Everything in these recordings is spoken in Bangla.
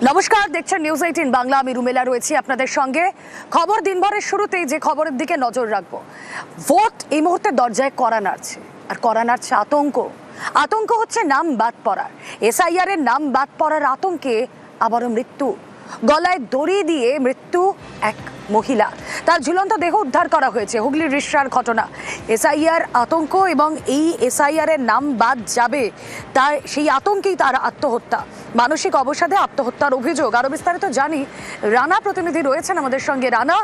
নমস্কার, দেখছেন নিউজ 18 বাংলা। আমি রুমেলা রয়েছি আপনাদের সঙ্গে। খবর দিনভরের শুরুতেই যে খবরের দিকে নজর রাখবো, ভোট এই মুহূর্তে দরজায় কড়া নাড়ছে, আর কড়া নাড়ছে আতঙ্ক হচ্ছে নাম বাদ পড়ার। এসআইআর এর নাম বাদ পড়ার আতঙ্কে আবারও মৃত্যু। গলায় দড়ি দিয়ে মৃত্যু এক মহিলা, তার ঝুলন্ত দেহ উদ্ধার করা হয়েছে। হুগলির রিষড়ার ঘটনা। এসআইআর আতঙ্ক এবং এই এসআইআর এর নাম বাদ যাবে তার সেই আতঙ্কেই তার আত্মহত্যা, মানসিক অবসাদে আত্মহত্যার অভিযোগ। আরো বিস্তারিত জানি, রানা প্রতিনিধি রয়েছেন আমাদের সঙ্গে। রানা,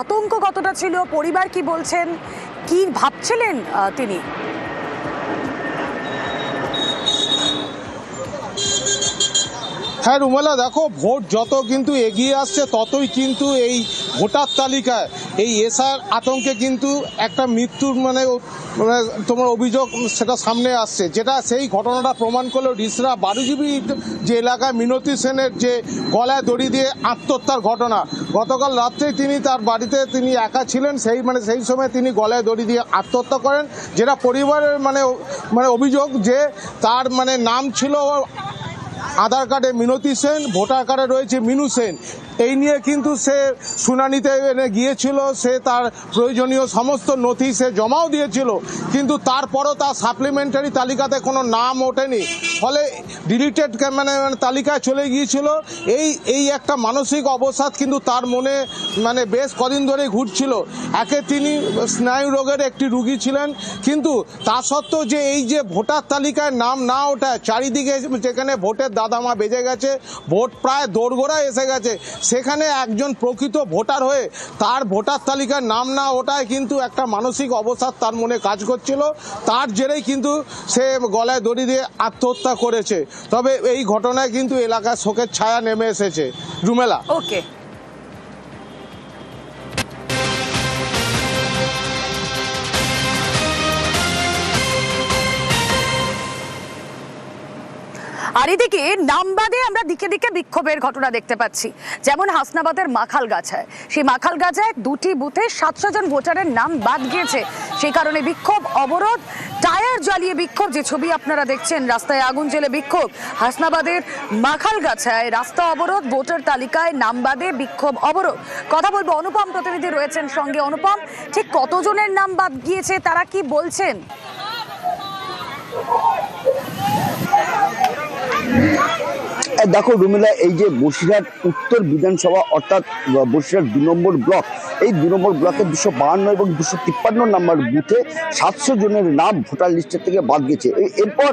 আতঙ্ক কতটা ছিল, পরিবার কি বলছেন, কি ভাবছিলেন তিনি? হ্যাঁ রুমেলা, দেখো ভোট যত কিন্তু এগিয়ে আসছে ততই কিন্তু এই ভোটার তালিকায় এই এসআইআর আতঙ্কে কিন্তু একটা মৃত্যুর তোমার অভিযোগ সেটা সামনে আসছে, যেটা সেই ঘটনাটা প্রমাণ করলো রিষড়া বারুজীবী যে এলাকায় মিনতি সেনের যে গলায় দড়ি দিয়ে আত্মহত্যার ঘটনা। গতকাল রাত্রেই তিনি তার বাড়িতে তিনি একা ছিলেন, সেই সময় তিনি গলায় দড়ি দিয়ে আত্মহত্যা করেন, যেটা পরিবারের অভিযোগ যে তার নাম ছিল আধার কার্ডে মিনতি সেন, ভোটার কার্ডে রয়েছে মিনু সেন। এই নিয়ে কিন্তু সে শুনানিতে গিয়েছিল, সে তার প্রয়োজনীয় সমস্ত নথি সে জমাও দিয়েছিল, কিন্তু তারপরও তার সাপ্লিমেন্টারি তালিকাতে কোনো নাম ওঠেনি, ফলে ডিলিটেড তালিকায় চলে গিয়েছিল। এই একটা মানসিক অবসাদ কিন্তু তার মনে বেশ কদিন ধরেই ঘুরছিল। একে তিনি স্নায়ু রোগের একটি রুগী ছিলেন, কিন্তু তা সত্ত্বেও যে এই যে ভোটার তালিকায় নাম না ওঠায়, চারিদিকে যেখানে ভোটের দাদামা বেজে গেছে, ভোট প্রায় দোরগোড়ায় এসে গেছে, সেখানে একজন প্রকৃত ভোটার হয়ে তার ভোটার তালিকায় নাম না ওঠায় কিন্তু একটা মানসিক অবসাদ তার মনে কাজ করছিল। তার জেরেই কিন্তু সে গলায় দড়ি দিয়ে আত্মহত্যা করেছে। তবে এই ঘটনায় কিন্তু এলাকায় শোকের ছায়া নেমে এসেছে। রুমেলা, ওকে। আর এদিকে নামবাদে আমরা দিকে দিকে বিক্ষোভের ঘটনা দেখতে পাচ্ছি, যেমন হাসনাবাদের মাখালগাছায়। সেই মাখালগাছায় 2টি বুথে 700 জন ভোটারের নাম বাদ গিয়েছে, সেই কারণে বিক্ষোভ, অবরোধ, টায়ার জ্বালিয়ে বিক্ষোভ। যে ছবি আপনারা দেখছেন, রাস্তায় আগুন জ্বেলে বিক্ষোভ। হাসনাবাদের মাখালগাছায় রাস্তা অবরোধ, ভোটার তালিকায় নাম বাদে বিক্ষোভ, অবরোধ। কথা বলবো, অনুপম প্রতিনিধি রয়েছেন সঙ্গে। অনুপম, ঠিক কতজনের নাম বাদ গিয়েছে, তারা কি বলছেন? দেখো রুমেলা, এই যে বসিরহাট উত্তর বিধানসভা অর্থাৎ বসিরহাট 2 নম্বর ব্লক, এই 2 নম্বর ব্লকের 252 এবং 253 নম্বর বুথে 700 জনের নাম ভোটার লিস্টের থেকে বাদ গেছে। এরপর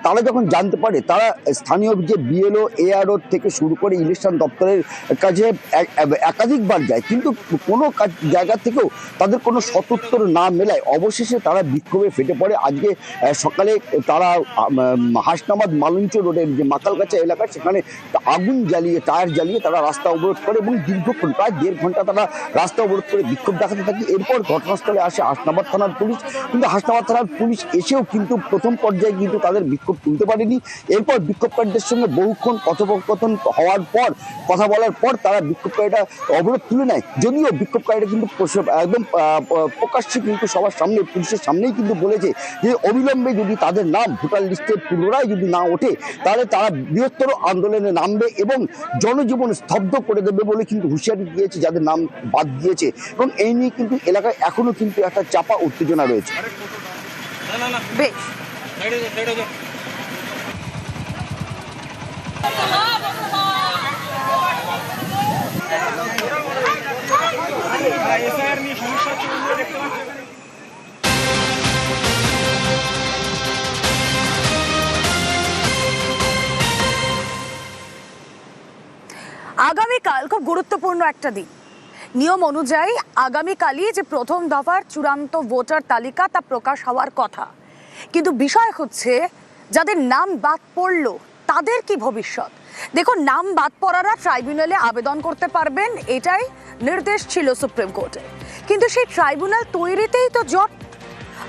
তারা যখন জানতে পারে, তারা স্থানীয় যে বিএলও, এআরও থেকে শুরু করে ইলেকশন দপ্তরের কাছে একাধিকবার যায়, কিন্তু কোনো জায়গা থেকেও তাদের কোনো সদুত্তর না মেলায় অবশেষে তারা বিক্ষোভে ফেটে পড়ে। আজকে সকালে তারা হাসনাবাদ মালঞ্চ রোডের যে মাকালগাছা এলাকা, সেখানে আগুন জ্বালিয়ে, টায়ার জ্বালিয়ে তারা রাস্তা অবরোধ করে এবং দীর্ঘক্ষণ প্রায় 1.5 ঘন্টা তারা রাস্তা অবরোধ করে বিক্ষোভ দেখাতে থাকে। এরপর ঘটনাস্থলে আসে হাসনাবাদ থানার পুলিশ, কিন্তু হাসনাবাদ থানার পুলিশ এসেও কিন্তু প্রথম পর্যায়ে কিন্তু তাদের বিক্ষোভ তুলতে পারেনি। এরপর বিক্ষোভকারীদের সঙ্গে বহুক্ষণ কথোপকথন হওয়ার পর, কথা বলার পর তারা বিক্ষোভকারীরা অবরোধ তুলে নেয়। যদিও বিক্ষোভকারীরা কিন্তু একদম প্রকাশ্যে কিন্তু সবার সামনে, পুলিশের সামনেই কিন্তু বলেছে যে অবিলম্বে যদি তাদের নাম ভোটার লিস্টের পুনরায় যদি না ওঠে, তাহলে তারা বৃহত্তর আন্দোলনে নামবে এবং জনজীবন স্তব্ধ করে দেবে বলে কিন্তু হুঁশিয়ারি দিয়েছে যাদের নাম বাদ দিয়েছে। এবং এই নিয়ে কিন্তু এলাকায় এখনো কিন্তু একটা চাপা উত্তেজনা রয়েছে। আগামীকাল খুব গুরুত্বপূর্ণ একটা দিন। নিয়ম অনুযায়ী আগামীকালই যে প্রথম দফার চূড়ান্ত ভোটার তালিকা তা প্রকাশ হওয়ার কথা, কিন্তু বিষয় হচ্ছে যাদের নাম বাদ পড়লো তাদের কি ভবিষ্যৎ? দেখুন, নাম বাদ পড়ারা ট্রাইব্যুনালে আবেদন করতে পারবেন, এটাই নির্দেশ ছিল সুপ্রিম কোর্টের, কিন্তু সেই ট্রাইব্যুনাল তৈরিতেই তো জট,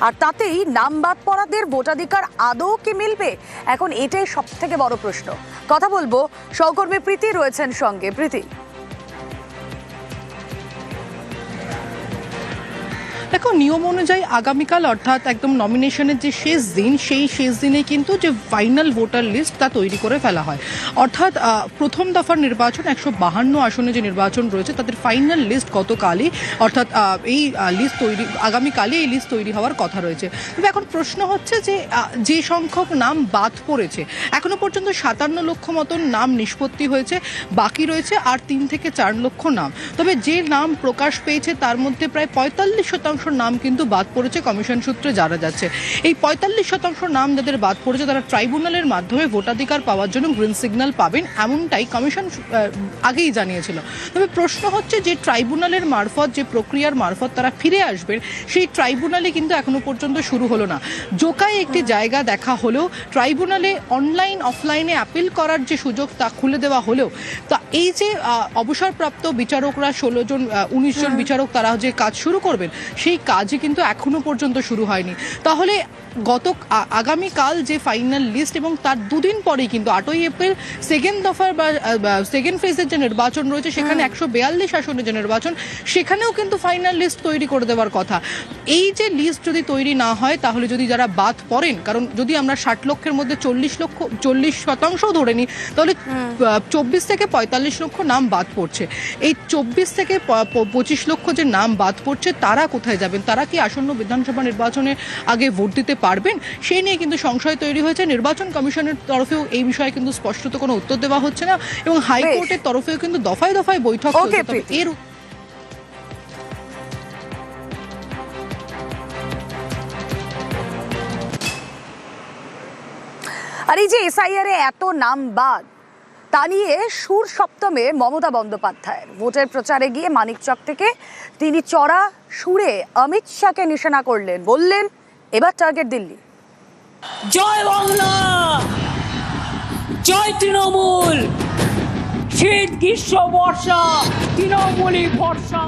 আর তাতেই নাম বাদ পড়াদের ভোটাধিকার আদৌ কি মিলবে? এখন এটাই সব থেকে বড় প্রশ্ন। কথা বলবো, সহকর্মী প্রীতি রয়েছেন সঙ্গে। প্রীতি, দেখো, নিয়ম অনুযায়ী আগামীকাল অর্থাৎ একদম নমিনেশনের যে শেষ দিন, সেই শেষ দিনে কিন্তু যে ফাইনাল ভোটার লিস্ট তা তৈরি করে ফেলা হয়। অর্থাৎ প্রথম দফার নির্বাচন 152 আসনে যে নির্বাচন রয়েছে তাদের ফাইনাল লিস্ট গতকালই, অর্থাৎ এই লিস্ট তৈরি আগামীকালই এই লিস্ট তৈরি হওয়ার কথা রয়েছে। তবে এখন প্রশ্ন হচ্ছে যে সংখ্যক নাম বাদ পড়েছে, এখনো পর্যন্ত 57 লক্ষ মতন নাম নিষ্পত্তি হয়েছে, বাকি রয়েছে আর 3 থেকে 4 লক্ষ নাম। তবে যে নাম প্রকাশ পেয়েছে তার মধ্যে প্রায় 45% নাম কিন্তু বাদ পড়েছে কমিশন সূত্রে জানা যাচ্ছে। এই 45% নাম যাদের বাদ পড়েছে তারা ট্রাইব্যুনালের মাধ্যমে ভোটাধিকার পাওয়ার জন্য গ্রিন সিগন্যাল পাবেন, এমনটাই কমিশন আগেই জানিয়েছিল। তবে প্রশ্ন হচ্ছে যে ট্রাইব্যুনালের মারফত, যে প্রক্রিয়ার মারফত তারা ফিরে আসবেন, সেই ট্রাইব্যুনালে কিন্তু এখনো পর্যন্ত শুরু হলো না। জোকায় একটি জায়গা দেখা হলেও ট্রাইব্যুনালে অনলাইন অফলাইনে অ্যাপিল করার যে সুযোগ তা খুলে দেওয়া হলেও তা এই যে অবসরপ্রাপ্ত বিচারকরা 19 জন বিচারক তারা যে কাজ শুরু করবেন, সেই কাজই কিন্তু এখনো পর্যন্ত শুরু হয়নি। তাহলে আগামীকাল যে ফাইনাল লিস্ট এবং তার দুদিন পরেই কিন্তু 8ই এপ্রিল সেকেন্ড দফার বা সেকেন্ড ফেজের যে নির্বাচন রয়েছে, সেখানে 142 আসনের যে নির্বাচন, সেখানেও কিন্তু ফাইনাল লিস্ট তৈরি করে দেওয়ার কথা। এই যে লিস্ট যদি তৈরি না হয়, তাহলে যদি যারা বাদ পড়েন, কারণ যদি আমরা 60 লক্ষের মধ্যে 40% ধরে নিই, তাহলে 24 থেকে 45 লক্ষ নাম বাদ পড়ছে। এই 24 থেকে 25 লক্ষ যে নাম বাদ পড়ছে, তারা কোথায় যাবেন? তারা কি আসন্ন বিধানসভা নির্বাচনে আগে ভোট দিতে পারবেন? সেই নিয়ে কিন্তু সংশয় তৈরি হয়েছে। নির্বাচন কমিশনের তরফেও এই বিষয়ে কিন্তু স্পষ্টত কোনো উত্তর দেওয়া হচ্ছে না এবং হাইকোর্টের তরফেও কিন্তু দফায় দফায় বৈঠক চলছে। এর আর এই যে এসআইআর এ এত নাম বাদ, তা নিয়ে সুর সপ্তমে মমতা বন্দ্যোপাধ্যায়ের ভোটের প্রচারে গিয়ে মানিকচক থেকে তিনি চড়া সুরে অমিত শাহকে নিশানা করলেন, বললেন এবার টার্গেট দিল্লি। জয় বাংলা, জয় তৃণমূল, শীত গ্রীষ্ম বর্ষা তৃণমূলই ভরসা।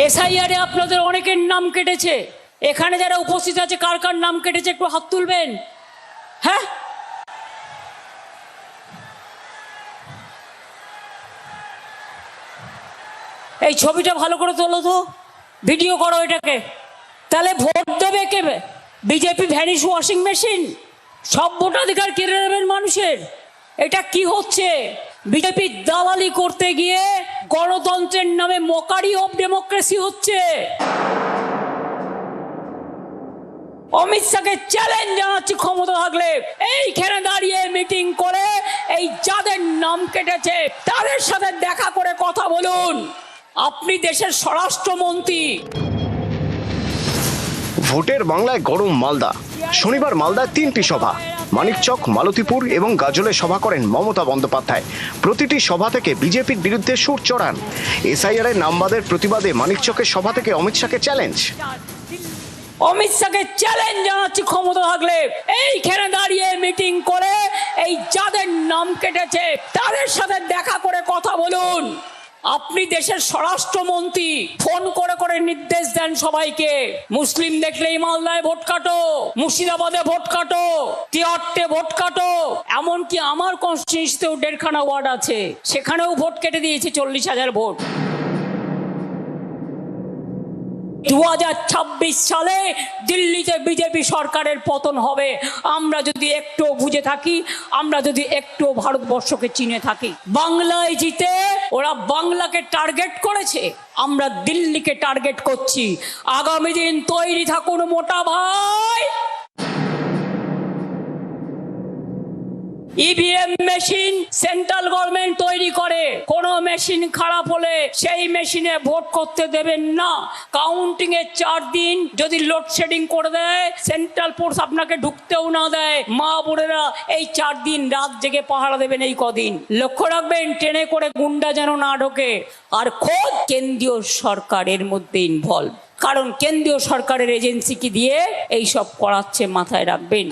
এসআইআরে আপনাদের অনেকের নাম কেটেছে, এখানে যারা উপস্থিত আছে কার কার নাম কেটেছে একটু হাত তুলবেন। হ্যাঁ, এই ছবিটা ভালো করে তোলো তো, ভিডিও করো এটাকে। তাহলে ভোট দেবে কে? বিজেপি ভ্যানিশ ওয়াশিং মেশিন, সব ভোটাধিকার কেড়ে নেবেন মানুষের। এটা কি হচ্ছে? বিজেপি দালালি করতে গিয়ে গণতন্ত্রের নামে মকারি অফ ডেমোক্রেসি হচ্ছে। অমিত শাহকে চ্যালেঞ্জ জানাচ্ছি, ক্ষমতা থাকলে এইখানে দাঁড়িয়ে মিটিং করে এই যাদের নাম কেটেছে তাদের সাথে দেখা করে কথা বলুন। আপনি দেশের স্বরাষ্ট্রমন্ত্রী। ভোটের বাংলায় গরম মালদা। শনিবার মালদায় 3টি সভা, মানিকচক, মালতীপুর এবং গাজলে সভা করেন মমতা বন্দ্যোপাধ্যায়। প্রতিটি সভা থেকে বিজেপির বিরুদ্ধে সুর চড়ান। এসআইআর এর নামবাদের প্রতিবাদে মানিকচকের সভা থেকে অমিত শাহকে চ্যালেঞ্জ। অমিত শাহকে চ্যালেঞ্জ জানাচ্ছি, ক্ষমতা থাকলে এইখানে দাঁড়িয়ে মিটিং করে এই যাদের নাম কেটেছে তাদের সাথে দেখা করে কথা বলুন। আপনি দেশের স্বরাষ্ট্রমন্ত্রী, ফোন করে করে নির্দেশ দেন সবাইকে, মুসলিম দেখলেই মালদায় ভোট কাটো, মুর্শিদাবাদে ভোট কাটো, তিয়াট্টে ভোট কাটো। এমনকি আমার কনস্টিটিউন্সিতেও 1.5খানা ওয়ার্ড আছে, সেখানেও ভোট কেটে দিয়েছে 40,000 ভোট। 2026 সালে দিল্লিতে বিজেপি সরকারের পতন হবে। আমরা যদি একটু বুঝে থাকি, আমরা যদি একটু ভারতবর্ষকে চিনে থাকি। বাংলায় জিতে ওরা বাংলাকে টার্গেট করেছে, আমরা দিল্লিকে টার্গেট করছি। আগামী দিন তৈরি থাকুন মোটা ভাই। ইভিএম মেশিন সেন্ট্রাল গভর্নমেন্ট তৈরি করে, কোন মেশিন খারাপ হলে সেই মেশিনে ভোট করতে দেবেন না। কাউন্টিং এর 4 দিন যদি লোডশেডিং করে দেয়, সেন্ট্রাল ফোর্স আপনাকে ঢুকতেও না দেয়, মা বোনেরা এই 4 দিন রাত জেগে পাহারা দেবেন। এই কদিন লক্ষ্য রাখবেন ট্রেনে করে গুন্ডা যেন না ঢোকে। আর খোদ কেন্দ্রীয় সরকারের মধ্যে ইনভলভ, কারণ কেন্দ্রীয় সরকারের এজেন্সিকে দিয়ে এই সব করাচ্ছে, মাথায় রাখবেন।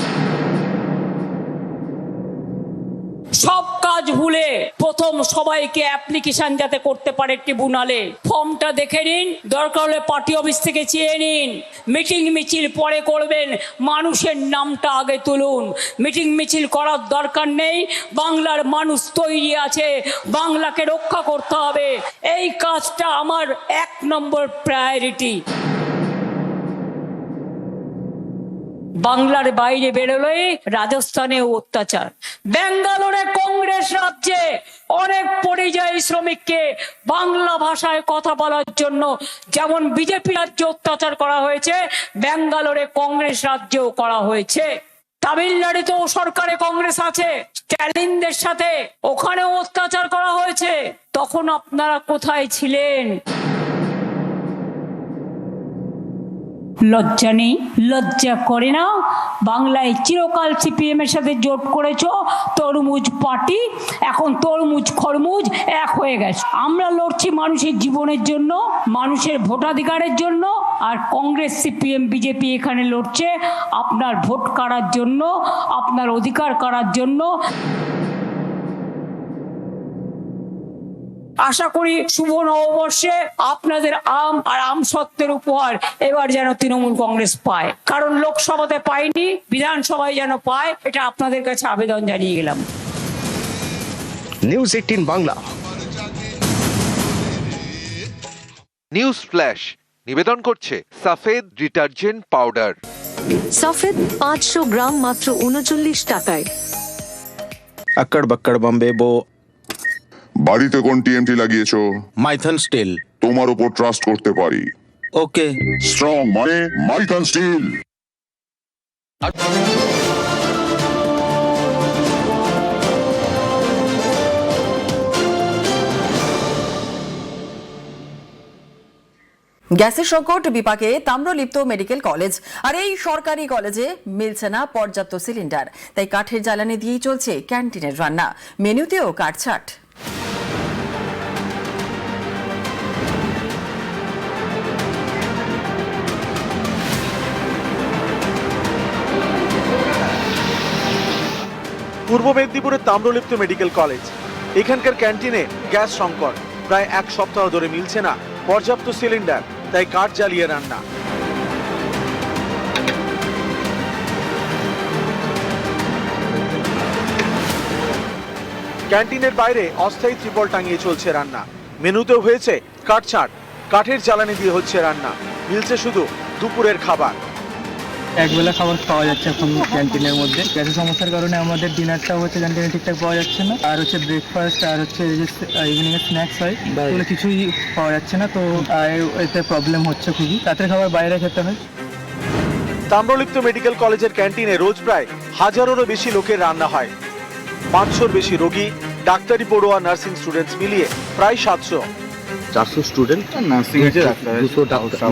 সব কাজ ভুলে প্রথম সবাইকে অ্যাপ্লিকেশন যাতে করতে পারে ট্রিব্যুনালে, ফর্মটা দেখে নিন, দরকার হলে পার্টি অফিস থেকে চেয়ে নিন। মিটিং মিছিল পরে করবেন, মানুষের নামটা আগে তুলুন। মিটিং মিছিল করার দরকার নেই, বাংলার মানুষ তৈরি আছে, বাংলাকে রক্ষা করতে হবে। এই কাজটা আমার 1 নম্বর প্রায়োরিটি। বাংলার বাইরে বেরোলেই রাজস্থানে অত্যাচার, ব্যাঙ্গালোরে কংগ্রেস রাজ্যে অনেক পরিযায়ী শ্রমিককে বাংলা ভাষায় কথা বলার জন্য যেমন বিজেপি রাজ্যে অত্যাচার করা হয়েছে, ব্যাঙ্গালোরে কংগ্রেস রাজ্যেও করা হয়েছে। তামিলনাড়ুতেও সরকারে কংগ্রেস আছে, স্ট্যালিনদের সাথে ওখানেও অত্যাচার করা হয়েছে। তখন আপনারা কোথায় ছিলেন? লজ্জা নেই? লজ্জা করে না? বাংলায় চিরকাল সিপিএম এর সাথে জোট করেছো, তরমুজ পার্টি, এখন তরমুজ খরমুজ এক হয়ে গেছে। আমরা লড়ছি মানুষের জীবনের জন্য, মানুষের ভোটাধিকারের জন্য, আর কংগ্রেস সিপিএম বিজেপি এখানে লড়ছে আপনার ভোট কাড়ার জন্য, আপনার অধিকার কাড়ার জন্য। আশা করি শুভ নববর্ষে আপনাদের আম আর আমসত্ত্বের উপহার এবার যেন তৃণমূল কংগ্রেস পায়, কারণ লোকসভাতে পায়নি, বিধানসভায় যেন পায়, এটা আপনাদের কাছে আবেদন জানিয়ে গেলাম। নিউজ 18 বাংলা। নিউজ ফ্ল্যাশ নিবেদন করছে সাফেদ ডিটারজেন্ট পাউডার। সাফেদ 500 গ্রাম মাত্র 39 টাকায়। अक्कड़ बक्कड़ बम्बे बो। বাড়িতে কোন টিএমটি লাগিয়েছো? माइथन स्टील। তোমার উপর ট্রাস্ট করতে পারি। ओके। স্ট্রং মানে মাইথন স্টিল। গ্যাসের সংকট বিপাকে তাম্রলিপ্ত মেডিকেল কলেজ, আর এই সরকারি কলেজে মিলছে না পর্যাপ্ত সিলিন্ডার, তাই কাঠের জ্বালানি দিয়েই চলছে ক্যান্টিনের রান্না, মেনুতেও কাটছাট। পূর্ব মেদিনীপুরের তাম্রলিপ্ত মেডিকেল কলেজ, এখানকার ক্যান্টিনে গ্যাস সংকট, প্রায় এক সপ্তাহ ধরে মিলছে না পর্যাপ্ত সিলিন্ডার, তাই কাঠ জ্বালিয়ে রান্না। ক্যান্টিনের বাইরে অস্থায়ী ত্রিপল টাঙিয়ে চলছে রান্না, মেনুতেও হয়েছে কাটছাঁট, কাঠের জ্বালানি দিয়ে হচ্ছে রান্না, মিলছে শুধু দুপুরের খাবার। একবেলা খাবার পাওয়া যাচ্ছে এখন ক্যান্টিনের মধ্যে, গ্যাসের সমস্যার কারণে আমাদের ডিনারটাও হচ্ছে ক্যান্টিনে ঠিকঠাক পাওয়া যাচ্ছে না, আর হচ্ছে ব্রেকফাস্ট আর হচ্ছে যে ইভিনিং এর স্ন্যাক্স হয় এগুলো কিছুই পাওয়া যাচ্ছে না, তো এতে প্রবলেম হচ্ছে খুবই, রাতের খাবার বাইরে খেতে হয়। তাম্রলিপ্ত মেডিকেল কলেজের ক্যান্টিনে রোজ প্রায় হাজারেরও বেশি লোকের রান্না হয়, 500-র বেশি রোগী, ডাক্তারি পড়ুয়া, নার্সিং স্টুডেন্টস মিলিয়ে প্রায় 700। 400 student, nursing 200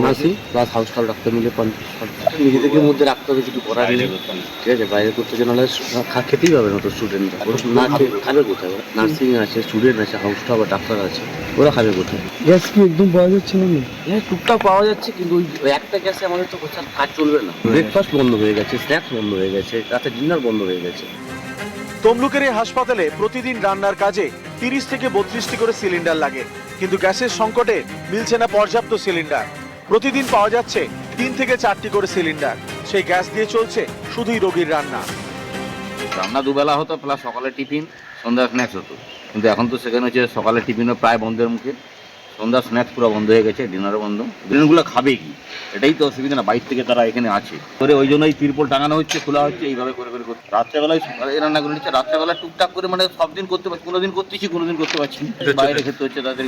nursing plus house staff doctor মিলে 50। নিজেদের মধ্যে রাখতে হবে, কিছু করার নেই, ঠিক আছে? বাইরে করতে যে নাহলে খেতেই পাবে না তো স্টুডেন্টরা, না খাবে কোথায়? নার্সিং আছে, স্টুডেন্ট আছে, হাউস স্টাফ আর ডাক্তার আছে, ওরা খাবে কোথায়? গ্যাস কি একদম পাওয়া যাচ্ছে না? হ্যাঁ, টুকটাক পাওয়া যাচ্ছে, কিন্তু ওই একটা গ্যাসে আমাদের তো কাজ চলবে না। ব্রেকফাস্ট বন্ধ হয়ে গেছে, স্ন্যাক্স বন্ধ হয়ে গেছে, রাতে ডিনার বন্ধ হয়ে গেছে। তমলুকের এই হাসপাতালে প্রতিদিন রান্নার কাজে 30 থেকে 32টি করে সিলিন্ডার লাগে, কিন্তু গ্যাসের সংকটে মিলছে না পর্যাপ্ত সিলিন্ডার। প্রতিদিন পাওয়া যাচ্ছে 3 থেকে 4টি করে সিলিন্ডার, সেই গ্যাস দিয়ে চলছে শুধুই রোগীর রান্না। রান্না দুবেলা হতো, প্লাস সকালে টিফিন, সন্ধ্যা স্ন্যাক্স হতো, কিন্তু এখন তো সেখানে হচ্ছে সকালে টিফিনও প্রায় বন্ধের মুখে, সন্ধ্যা স্ন্যাক্স পুরো বন্ধ হয়ে গেছে, ডিনারও বন্ধ। ডিনারগুলো খাবে কি? এটাই তো অসুবিধা না, বাইরে থেকে তারা এখানে আছে করে, ওই জন্যই তিরপল টাঙানো হচ্ছে, খোলা হচ্ছে, এইভাবে করে করে করতে। রাত্রেবেলায় সকালে রান্না করে নিচ্ছে, রাত্রেবেলা টুকটাক করে, মানে সব দিন করতে পারছি, কোনোদিন করতেছি কোনোদিন করতে পারছি না, বাইরে খেতে হচ্ছে তাদের।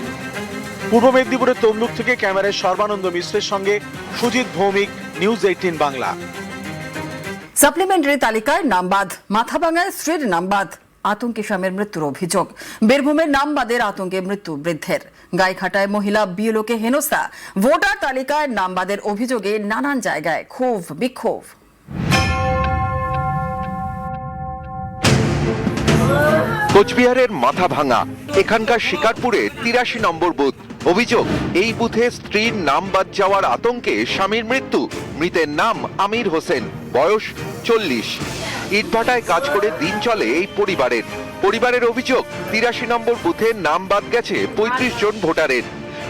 পূর্ব মেদিনীপুরের তমলুক থেকে ক্যামেরায় সর্বানন্দ মিশ্রের সঙ্গে সুজিত ভৌমিক, নিউজ 18 বাংলা। সাপ্লিমেন্টারি তালিকায় নামবাদ, মাথাভাঙায় স্ত্রীর নামবাদ, আতঙ্কে স্বামীর মৃত্যুর অভিযোগ, বীরভূমের নামবাদের আতঙ্কে মৃত্যু বৃদ্ধের, গাইঘাটায় মহিলা বিএলওকে হেনস্থা, ভোটার তালিকায় নামবাদের অভিযোগে নানান জায়গায় ক্ষোভ বিক্ষোভ। কোচবিহারের মাথাভাঙা, এখানকার শিকারপুরে 83 নম্বর বুথ। অভিযোগ, এই বুথে স্ত্রীর নাম বাদ যাওয়ার আতঙ্কে স্বামীর মৃত্যু। মৃতের নাম আমির হোসেন, বয়স 40। ইটভাটায় কাজ করে দিন চলে এই পরিবারের অভিযোগ, 83 নম্বর বুথে নাম বাদ গেছে 35 জন ভোটারের।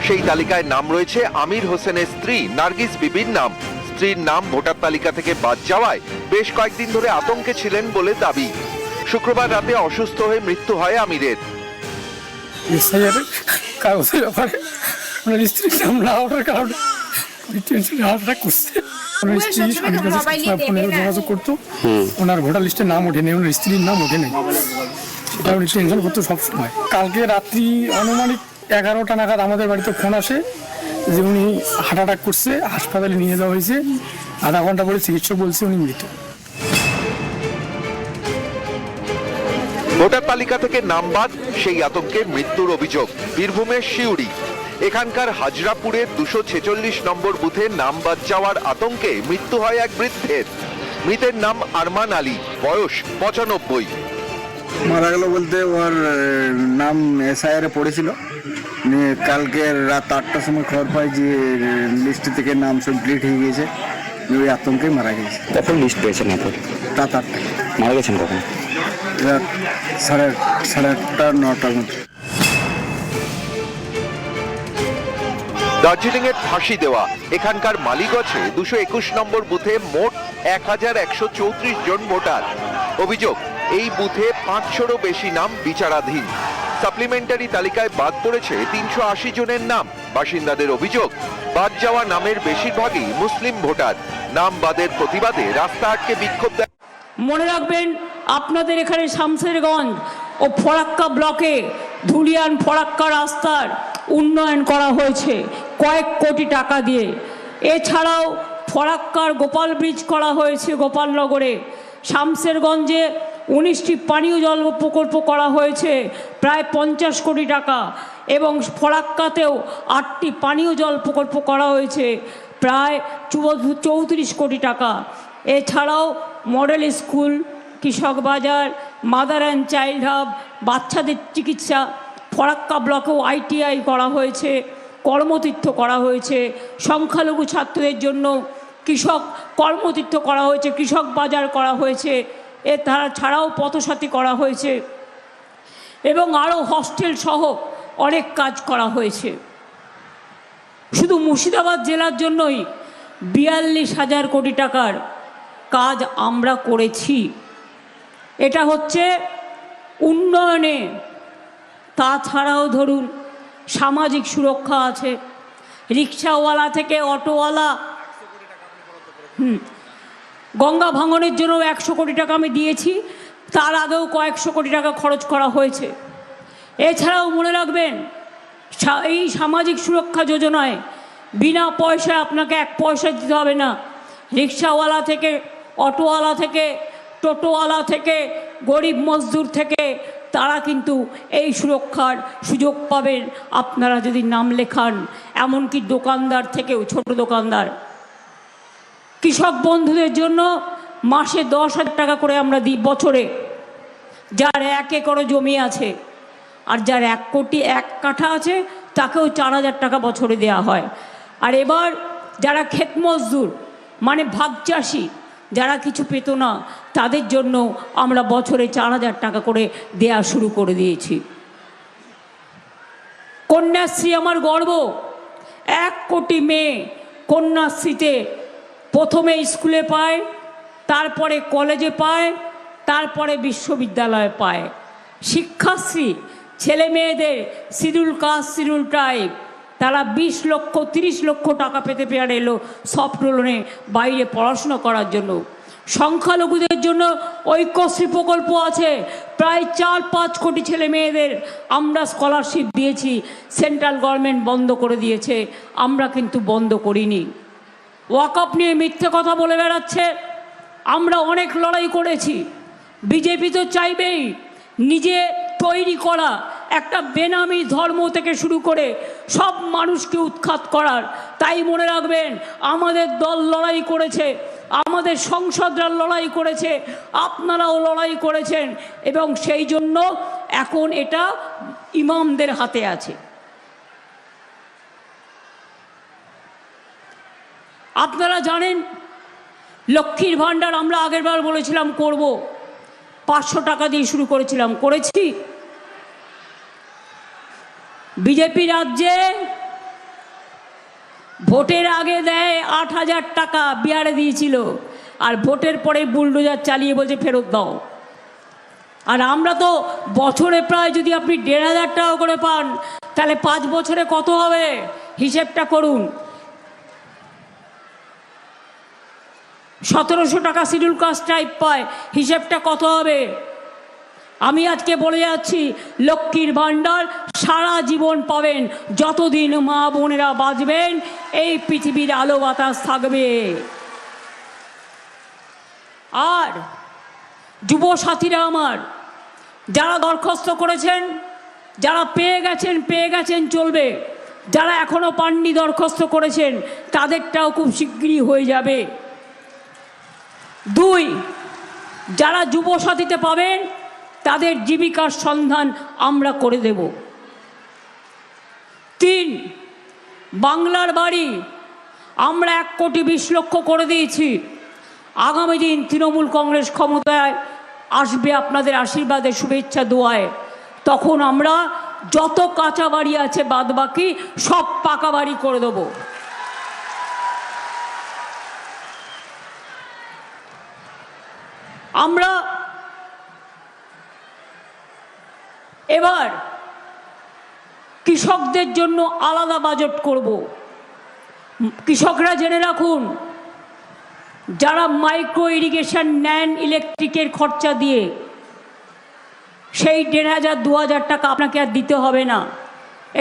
সেই তালিকায় নাম রয়েছে আমির হোসেনের স্ত্রী নার্গিস বিবির নাম। স্ত্রীর নাম ভোটার তালিকা থেকে বাদ যাওয়ায় বেশ কয়েকদিন ধরে আতঙ্কে ছিলেন বলে দাবি। শুক্রবার রাতে অসুস্থ হয়ে মৃত্যু হয় আমিরের। কাগজের ব্যাপারে স্ত্রীর নাম না ওঠার কারণে হার্ট করছে ওনার স্ত্রী স্বামীর কাছে ফোনে যোগাযোগ করতো, ওনার ভোটার লিস্টে নাম ওঠেনি, ওনার স্ত্রীর নাম ওঠেনি, সেটা উনি টেনশন করতো সবসময়। কালকে রাত্রি আনুমানিক 11টা নাগাদ আমাদের বাড়িতে ফোন আসে যে উনি হার্ট অ্যাটাক করছে, হাসপাতালে নিয়ে যাওয়া হয়েছে, আধা ঘন্টা পরে চিকিৎসক বলছে উনি মৃত। ভোটার তালিকা থেকে নাম বাদ, সেই আতঙ্কে মৃত্যুর অভিযোগ বীরভূমের সিউড়ি। এখানকার হাজরাপুরের 246 নম্বর বুথে নাম বাদ যাওয়ার আতঙ্কে মৃত্যু হয় এক বৃদ্ধের। মৃতের নাম আরমান আলী, বয়স 95। মারা গেল বলতে ওর নাম এসআইআর পড়েছিল, কালকে রাত 8টার সময় খবর পাই যে লিস্ট থেকে নাম সব ডিলিট হয়ে গিয়েছে, ওই আতঙ্কে মারা গেছে। কখন লিস্ট পেয়েছেন আপনার? রাত 8টায়। মারা গেছেন কখন? রাত সাড়ে 8টা 9টার মধ্যে। দার্জিলিং এর ফাঁসি দেওয়া এখানকার মালিগঞ্জে 221 নম্বর বুথে মোট 1134 জন ভোটার। অভিযোগ, এই বুথে 500রও বেশি নাম বিচারাধীন। সাপ্লিমেন্টারি তালিকায় বাদ পড়েছে 380 জনের নাম। বাসিন্দাদের অভিযোগ, বাদ যাওয়া নামের বেশিরভাগই মুসলিম ভোটার। নাম বাদের প্রতিবাদে রাস্তা আটকে বিক্ষোভ দেয়। মনে রাখবেন, আপনাদের এখানে শামশেরগঞ্জ ও ফরাক্কা ব্লকে ধুলিয়ান ফরাক্কা রাস্তার উন্নয়ন করা হয়েছে কয়েক কোটি টাকা দিয়ে। এছাড়াও ফরাক্কার গোপাল ব্রিজ করা হয়েছে গোপালনগরে। শামশেরগঞ্জে 19টি পানীয় জল প্রকল্প করা হয়েছে প্রায় 50 কোটি টাকা, এবং ফরাক্কাতেও 8টি পানীয় জল প্রকল্প করা হয়েছে প্রায় 34 কোটি টাকা। এছাড়াও মডেল স্কুল, কৃষক বাজার, মাদার অ্যান্ড চাইল্ড হাব, বাচ্চাদের চিকিৎসা, ফরাক্কা ব্লকেও ITI করা হয়েছে, কর্মতীর্থ করা হয়েছে, সংখ্যালঘু ছাত্রদের জন্য কৃষক কর্মতীর্থ করা হয়েছে, কৃষক বাজার করা হয়েছে, ছাড়াও পথসাথী করা হয়েছে, এবং আরও হস্টেল সহ অনেক কাজ করা হয়েছে। শুধু মুর্শিদাবাদ জেলার জন্যই 42,000 কোটি টাকার কাজ আমরা করেছি। এটা হচ্ছে উন্নয়নে। তাছাড়াও ধরুন সামাজিক সুরক্ষা আছে, রিক্সাওয়ালা থেকে অটোওয়ালা, গঙ্গা ভাঙনের জন্য 100 কোটি টাকা আমি দিয়েছি, তার আগেও কয়েকশো কোটি টাকা খরচ করা হয়েছে। এছাড়াও মনে রাখবেন, এই সামাজিক সুরক্ষা যোজনায় বিনা পয়সায় আপনাকে 1 পয়সা দিতে হবে না। রিক্সাওয়ালা থেকে, অটোওয়ালা থেকে, টোটোওয়ালা থেকে, গরিব মজদুর থেকে তারা কিন্তু এই সুরক্ষার সুযোগ পাবেন আপনারা যদি নাম লেখান। এমনকি দোকানদার থেকেও, ছোট দোকানদার। কৃষক বন্ধুদের জন্য মাসে 10,000 টাকা করে আমরা দিই বছরে, যার 1 একর জমি আছে, আর যার 1 কোটি 1 কাঠা আছে তাকেও 4,000 টাকা বছরে দেওয়া হয়। আর এবার যারা ক্ষেত মজদুর মানে ভাগ চাষি, যারা কিছু পেত না, তাদের জন্য আমরা বছরে 4,000 টাকা করে দেয়া শুরু করে দিয়েছি। কন্যাশ্রী আমার গর্ব। 1 কোটি মেয়ে কন্যাশ্রীতে প্রথমে স্কুলে পায়, তারপরে কলেজে পায়, তারপরে বিশ্ববিদ্যালয়ে পায়। শিক্ষাশ্রী ছেলে মেয়েদের শিডিউল কাস্ট, শিডিউল ট্রাইব, তারা 20 লক্ষ 30 লক্ষ টাকা পেতে পেরে এলো সফট লোনে বাইরে পড়াশোনা করার জন্য। সংখ্যালঘুদের জন্য ঐক্যশ্রী প্রকল্প আছে, প্রায় 4-5 কোটি ছেলে মেয়েদের আমরা স্কলারশিপ দিয়েছি। সেন্ট্রাল গভর্নমেন্ট বন্ধ করে দিয়েছে, আমরা কিন্তু বন্ধ করিনি। ওয়াকফ নিয়ে মিথ্যে কথা বলে বেড়াচ্ছে, আমরা অনেক লড়াই করেছি। বিজেপি তো চাইবেই নিজে তৈরি করা একটা বেনামি ধর্ম থেকে শুরু করে সব মানুষকে উৎখাত করার। তাই মনে রাখবেন, আমাদের দল লড়াই করেছে, আমাদের সংসদরা লড়াই করেছে, আপনারাও লড়াই করেছেন, এবং সেই জন্য এখন এটা ইমামদের হাতে আছে। আপনারা জানেন, লক্ষ্মীর ভাণ্ডার আমরা আগেরবার বলেছিলাম করব, 500 টাকা দিয়ে শুরু করেছিলাম, করেছি। বিজেপি রাজ্যে ভোটের আগে দেয় 8,000 টাকা, বিহারে দিয়েছিল, আর ভোটের পরে বুলডোজার চালিয়ে বলছে ফেরত দাও। আর আমরা তো বছরে প্রায়, যদি আপনি 1,500 টাকা করে পান, তাহলে 5 বছরে কত হবে হিসেবটা করুন। 1700 টাকা শিডিউল কাস্ট টাইপ পায়, হিসেবটা কত হবে? আমি আজকে বলে যাচ্ছি, লক্ষ্মীর ভাণ্ডার সারা জীবন পাবেন, যতদিন মা বোনেরা বাঁচবেন এই পৃথিবীর আলো বাতাস থাকবে। আর যুব সাথীরা আমার, যারা দরখাস্ত করেছেন, যারা পেয়ে গেছেন চলবে, যারা এখনো পাননি দরখাস্ত করেছেন তাদেরটাও খুব শিগগিরই হয়ে যাবে। 2, যারা যুব সাথীতে পাবেন তাদের জীবিকার সন্ধান আমরা করে দেব। 3, বাংলার বাড়ি আমরা 1,20,00,000 করে দিয়েছি। আগামী দিন তৃণমূল কংগ্রেস ক্ষমতায় আসবে আপনাদের আশীর্বাদে, শুভেচ্ছা, দোয়ায়, তখন আমরা যত কাঁচা বাড়ি আছে বাদবাকি সব পাকা বাড়ি করে দেব। আমরা এবার কৃষকদের জন্য আলাদা বাজেট করব। কৃষকরা জেনে রাখুন, যারা মাইক্রো ইরিগেশন নেন ইলেকট্রিকের খরচা দিয়ে, সেই 1,500-2,000 টাকা আপনাকে আর দিতে হবে না,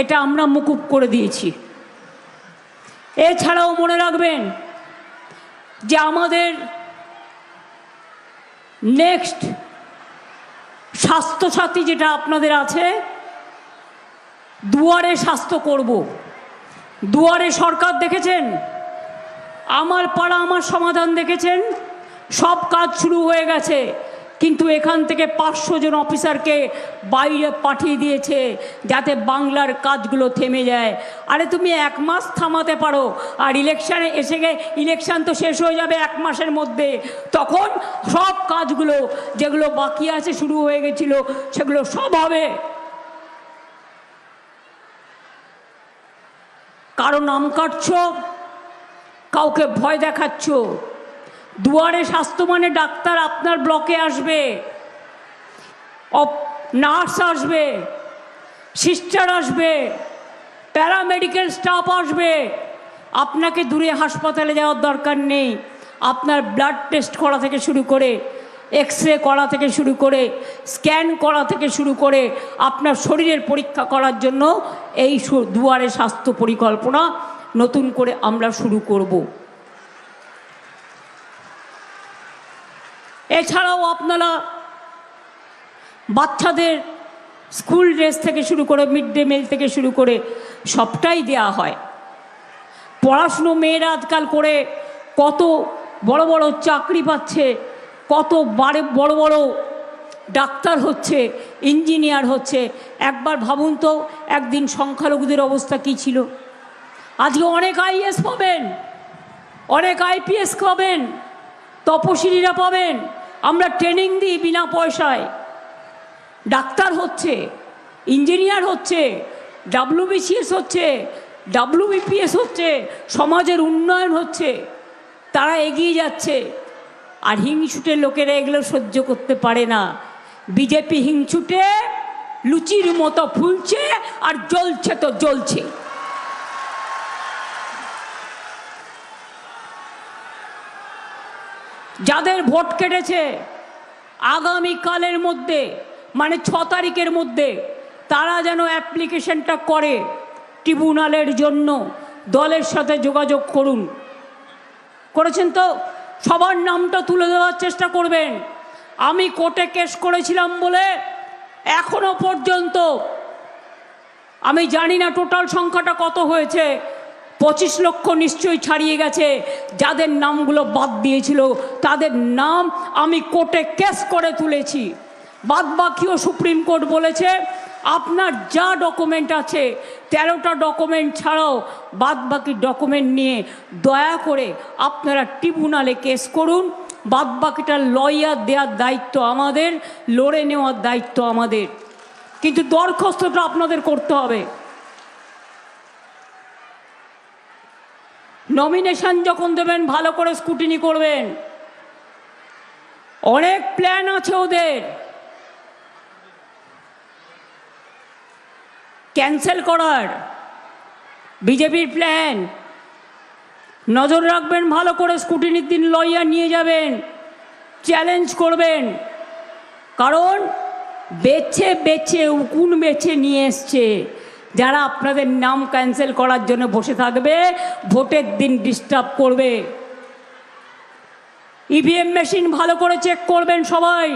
এটা আমরা মুকুব করে দিয়েছি। এছাড়াও মনে রাখবেন যে আমাদের নেক্সট স্বাস্থ্যসাথী যেটা আপনাদের আছে, দুয়ারে স্বাস্থ্য করব। দুয়ারে সরকার দেখেছেন, আমার পাড়া আমার সমাধান দেখেছেন, সব কাজ শুরু হয়ে গেছে, কিন্তু এখান থেকে 500 জন অফিসারকে বাইরে পাঠিয়ে দিয়েছে যাতে বাংলার কাজগুলো থেমে যায়। আরে তুমি 1 মাস থামাতে পারো, আর ইলেকশানে এসে গিয়ে ইলেকশান তো শেষ হয়ে যাবে 1 মাসের মধ্যে, তখন সব কাজগুলো যেগুলো বাকি আছে শুরু হয়ে গেছিল সেগুলো সব হবে। কারো নাম কাটছ, কাউকে ভয় দেখাচ্ছ। দুয়ারে স্বাস্থ্য মানে ডাক্তার আপনার ব্লকে আসবে, নার্স আসবে, সিস্টার আসবে, প্যারামেডিক্যাল স্টাফ আসবে। আপনাকে দূরে হাসপাতালে যাওয়ার দরকার নেই। আপনার ব্লাড টেস্ট করা থেকে শুরু করে, এক্স-রে করা থেকে শুরু করে, স্ক্যান করা থেকে শুরু করে, আপনার শরীরের পরীক্ষা করার জন্য এই দুয়ারে স্বাস্থ্য পরিকল্পনা নতুন করে আমরা শুরু করব। এছাড়াও আপনারা বাচ্চাদের স্কুল ড্রেস থেকে শুরু করে, মিড ডে মিল থেকে শুরু করে সবটাই দেয়া হয়। পড়াশুনো মেয়েরা আজকাল করে কত বড় বড় চাকরি পাচ্ছে, কত বড় বড় ডাক্তার হচ্ছে, ইঞ্জিনিয়ার হচ্ছে। একবার ভাবুন তো একদিন সংখ্যালঘুদের অবস্থা কী ছিল। আজকে অনেক আইএস পাবেন, অনেক আইপিএস পাবেন, তপশিলীরা পাবেন। আমরা ট্রেনিং দিই বিনা পয়সায়, ডাক্তার হচ্ছে, ইঞ্জিনিয়ার হচ্ছে, WBCS হচ্ছে, WBPS হচ্ছে, সমাজের উন্নয়ন হচ্ছে, তারা এগিয়ে যাচ্ছে। আর হিংসুটে লোকেরা এগুলো সহ্য করতে পারে না। বিজেপি হিংসুটে লুচির মতো ফুলছে আর জ্বলছে তো জ্বলছে। যাদের ভোট কেটেছে আগামীকালের মধ্যে, মানে 6 তারিখের মধ্যে, তারা যেন অ্যাপ্লিকেশনটা করে ট্রিব্যুনালের জন্য। দলের সাথে যোগাযোগ করুন। করেছেন তো? সবার নামটা তুলে দেওয়ার চেষ্টা করবেন। আমি কোর্টে কেস করেছিলাম বলে এখনো পর্যন্ত আমি জানি না টোটাল সংখ্যাটা কত হয়েছে, 25 লক্ষ নিশ্চয়ই ছাড়িয়ে গেছে। যাদের নামগুলো বাদ দিয়েছিল তাদের নাম আমি কোর্টে কেস করে তুলেছি। বাদ বাকিও সুপ্রিম কোর্ট বলেছে আপনার যা ডকুমেন্ট আছে 13টা ডকুমেন্ট ছাড়াও বাদ বাকি ডকুমেন্ট নিয়ে দয়া করে আপনারা ট্রিব্যুনালে কেস করুন। বাদ বাকিটা লয়ার দেওয়ার দায়িত্ব আমাদের, লড়ে নেওয়ার দায়িত্ব আমাদের, কিন্তু দরখাস্তটা আপনাদের করতে হবে। নমিনেশন যখন দেবেন ভালো করে স্কুটিনি করবেন। অনেক প্ল্যান আছে ওদের, ক্যান্সেল করার বিজেপির প্ল্যান। নজর রাখবেন ভালো করে, স্কুটিনির দিন লইয়া নিয়ে যাবেন, চ্যালেঞ্জ করবেন, কারণ বেছে বেছে উকুন বেছে নিয়ে এসছে যারা আপনাদের নাম ক্যান্সেল করার জন্য বসে থাকবে, ভোটের দিন ডিস্টার্ব করবে। ইভিএম মেশিন ভালো করে চেক করবেন সবাই।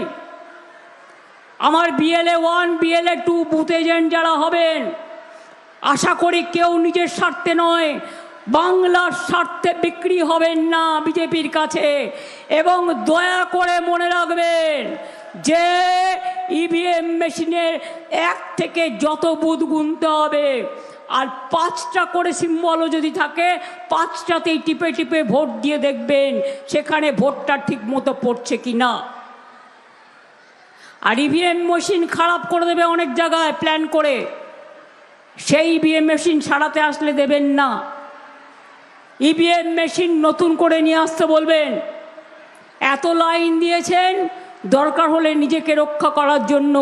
আমার BLA 1 BLA 2 বুথ এজেন্ট যারা হবেন, আশা করি কেউ নিজের স্বার্থে নয়, বাংলার স্বার্থে বিক্রি হবেন না বিজেপির কাছে। এবং দয়া করে মনে রাখবেন যে ইভিএম মেশিনের 1 থেকে যত বুথ গুনতে হবে, আর 5টা করে সিম্বলও যদি থাকে 5টাতেই টিপে টিপে ভোট দিয়ে দেখবেন সেখানে ভোটটা ঠিক মতো পড়ছে কি না। আর ইভিএম মেশিন খারাপ করে দেবে অনেক জায়গায় প্ল্যান করে, সেই ইভিএম মেশিন সারাতে আসলে দেবেন না। ইভিএম মেশিন নতুন করে নিয়ে আসতে বলবেন। এত লাইন দিয়েছেন, দরকার হলে নিজেকে রক্ষা করার জন্য,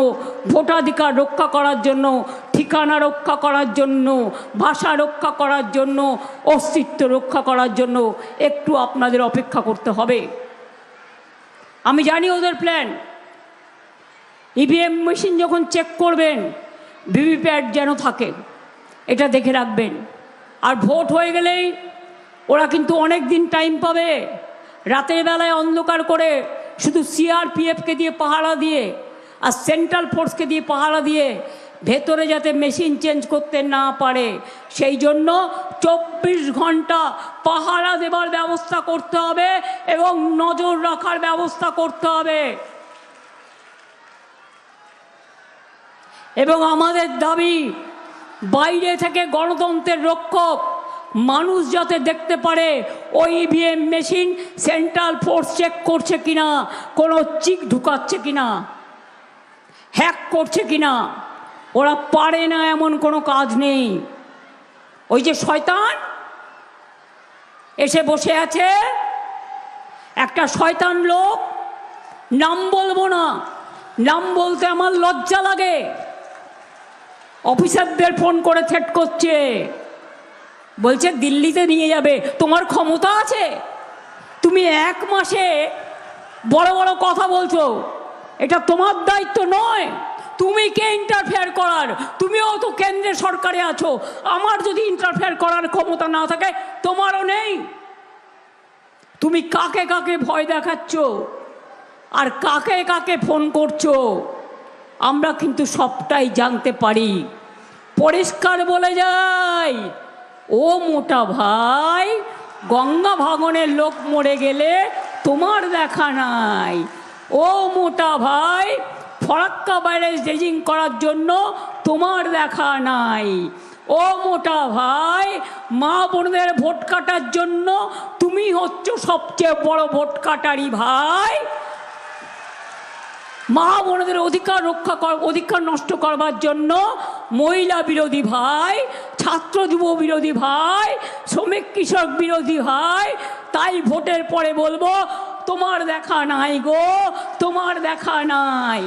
ভোটাধিকার রক্ষা করার জন্য, ঠিকানা রক্ষা করার জন্য, ভাষা রক্ষা করার জন্য, অস্তিত্ব রক্ষা করার জন্য একটু আপনাদের অপেক্ষা করতে হবে। আমি জানি ওদের প্ল্যান। ইভিএম মেশিন যখন চেক করবেন ভিভিপ্যাট যেন থাকে, এটা দেখে রাখবেন। আর ভোট হয়ে গেলেই ওরা কিন্তু অনেক দিন টাইম পাবে, রাতের বেলায় অন্ধকার করে শুধু CRPFকে দিয়ে পাহারা দিয়ে আর সেন্ট্রাল ফোর্সকে দিয়ে পাহারা দিয়ে ভেতরে যাতে মেশিন চেঞ্জ করতে না পারে, সেই জন্য 24 ঘন্টা পাহারা দেবার ব্যবস্থা করতে হবে এবং নজর রাখার ব্যবস্থা করতে হবে। এবং আমাদের দাবি, বাইরে থেকে গণতন্ত্রের রক্ষক মানুষ যাতে দেখতে পারে ওই EVM machine central force check করছে কিনা, কোনো চিক ঢুকাচ্ছে কিনা, হ্যাক করছে কিনা। ওরা পারে না এমন কোনো কাজ নেই। ওই যে শয়তান এসে বসে আছে, একটা শয়তান লোক, নাম বলবো না, নাম বলতে আমার লজ্জা লাগে, অফিসারদের ফোন করে থ্রেট করছে, বলছে দিল্লিতে নিয়ে যাবে। তোমার ক্ষমতা আছে? তুমি 1 মাসে বড় বড় কথা বলছো, এটা তোমার দায়িত্ব নয়। তুমি কে ইন্টারফেয়ার করার? তুমিও তো কেন্দ্রের সরকারে আছো। আমার যদি ইন্টারফেয়ার করার ক্ষমতা না থাকে, তোমারও নেই। তুমি কাকে কাকে ভয় দেখাচ্ছ আর কাকে কাকে ফোন করছো, আমরা কিন্তু সবটাই জানতে পারি। পরিষ্কার বলে যাই, ও মোটা ভাই, গঙ্গা ভাঙনের লোক মরে গেলে তোমার দেখা নাই। ও মোটা ভাই, ফরাক্কা ব্যারেজ ড্রেজিং করার জন্য তোমার দেখা নাই। ও মোটা ভাই, মা বোনদের ভোট কাটার জন্য তুমি হচ্ছ সবচেয়ে বড় ভোট কাটারি ভাই। মা বোনদের অধিকার নষ্ট করবার জন্য মহিলা বিরোধী ভাই, ছাত্র যুব বিরোধী ভাই, শ্রমিক কৃষক বিরোধী ভাই। তাই ভোটের পরে বলবো, তোমার দেখা নাই গো, তোমার দেখা নাই।